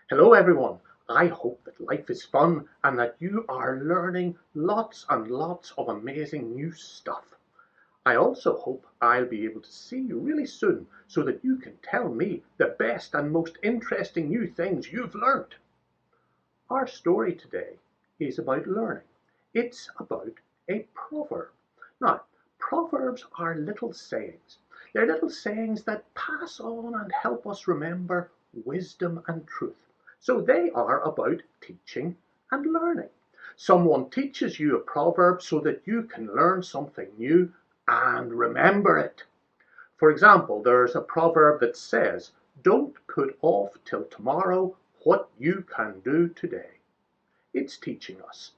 Hello everyone. I hope that life is fun and that you are learning lots and lots of amazing new stuff. I also hope I'll be able to see you really soon so that you can tell me the best and most interesting new things you've learned. Our story today is about learning. It's about a proverb. Now, proverbs are little sayings. They're little sayings that pass on and help us remember wisdom and truth. So they are about teaching and learning. Someone teaches you a proverb so that you can learn something new and remember it. For example, there's a proverb that says, "Don't put off till tomorrow what you can do today." It's teaching us,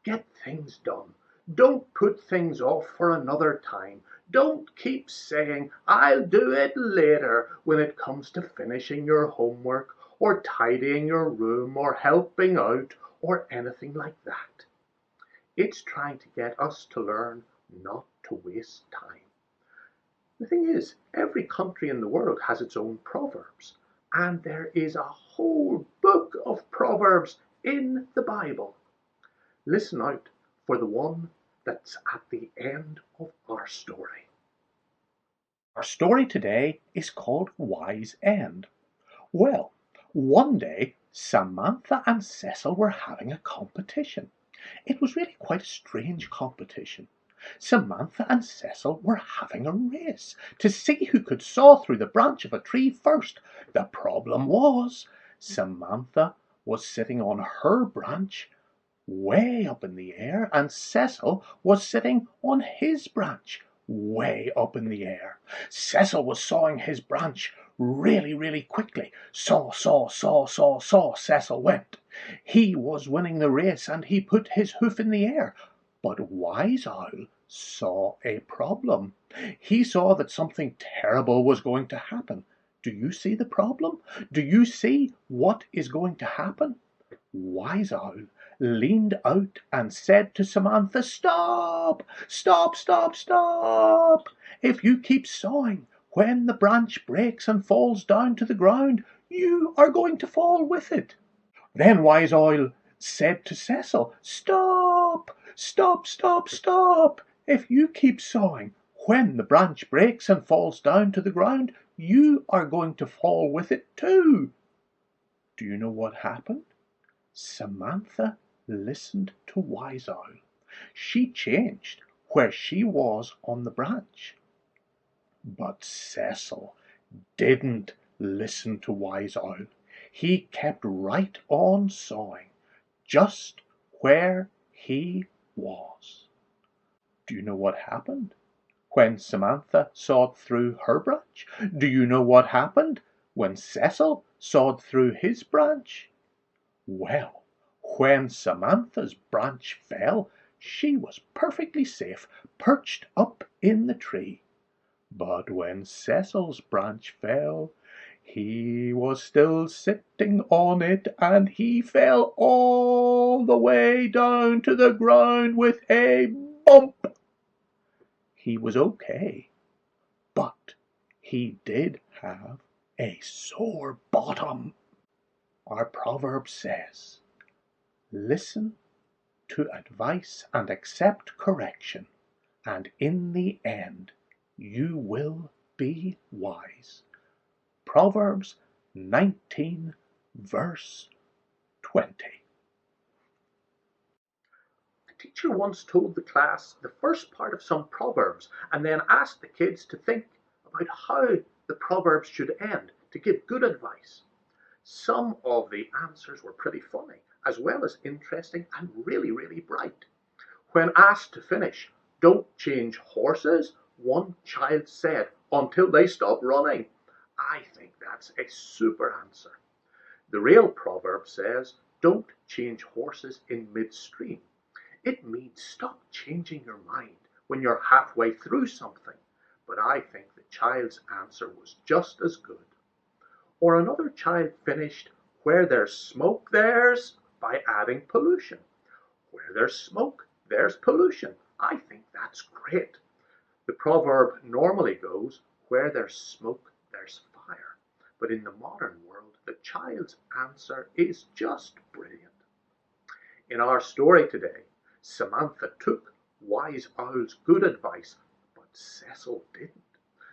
get things done. Don't put things off for another time. Don't keep saying, "I'll do it later," when it comes to finishing your homework or tidying your room or helping out or anything like that. It's trying to get us to learn not to waste time. The thing is, every country in the world has its own proverbs, and there is a whole book of proverbs in the Bible. Listen out for the one that's at the end of our story. Our story today is called Wise End. Well, one day Samantha and Cecil were having a competition. It was really quite a strange competition. Samantha and Cecil were having a race to see who could saw through the branch of a tree first. The problem was, Samantha was sitting on her branch way up in the air, and Cecil was sitting on his branch way up in the air. Cecil was sawing his branch really quickly. Saw, saw, saw, saw, saw, Cecil went. He was winning the race, and he put his hoof in the air. But Wise Owl saw a problem. He saw that something terrible was going to happen. Do you see the problem? Do you see what is going to happen? Wise Owl leaned out and said to Samantha, "Stop! Stop! Stop! Stop! If you keep sawing, when the branch breaks and falls down to the ground, you are going to fall with it." Then Wise Owl said to Cecil, "Stop! Stop! Stop! Stop! If you keep sawing, when the branch breaks and falls down to the ground, you are going to fall with it too." Do you know what happened? Samantha listened to Wise Owl. She changed where she was on the branch. But Cecil didn't listen to Wise Owl. He kept right on sawing, just where he was. Do you know what happened when Samantha sawed through her branch? Do you know what happened when Cecil sawed through his branch? Well, when Samantha's branch fell, she was perfectly safe, perched up in the tree. But when Cecil's branch fell, he was still sitting on it, and he fell all the way down to the ground with a bump. He was okay, but he did have a sore bottom. Our proverb says, "Listen to advice and accept correction, and in the end you will be wise." Proverbs 19, verse 20. A teacher once told the class the first part of some proverbs and then asked the kids to think about how the proverbs should end to give good advice. Some of the answers were pretty funny, as well as interesting and really bright. When asked to finish, "Don't change horses," one child said, "until they stop running." I think that's a super answer. The real proverb says, "Don't change horses in midstream." It means stop changing your mind when you're halfway through something. But I think the child's answer was just as good. Or another child finished, "Where there's smoke, there's," by adding pollution. Where there's smoke, there's pollution. I think that's great. The proverb normally goes, "Where there's smoke, there's fire." But in the modern world, the child's answer is just brilliant. In our story today, Samantha took Wise Owl's good advice, but Cecil didn't.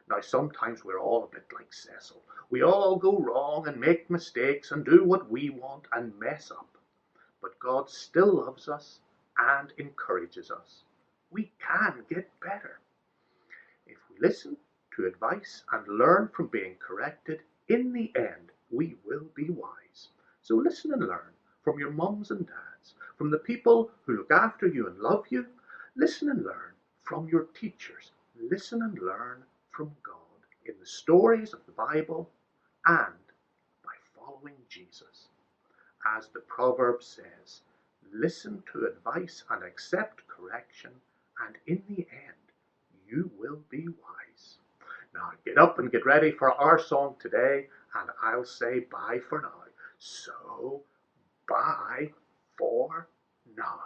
Now, sometimes we're all a bit like Cecil. We all go wrong and make mistakes and do what we want and mess up. But God still loves us and encourages us. We can get better. If we listen to advice and learn from being corrected, in the end, we will be wise. So listen and learn from your mums and dads, from the people who look after you and love you. Listen and learn from your teachers. Listen and learn from God in the stories of the Bible and by following Jesus. As the Proverbs says, listen to advice and accept correction, and in the end, you will be wise. Now get up and get ready for our song today, and I'll say bye for now. So, bye for now.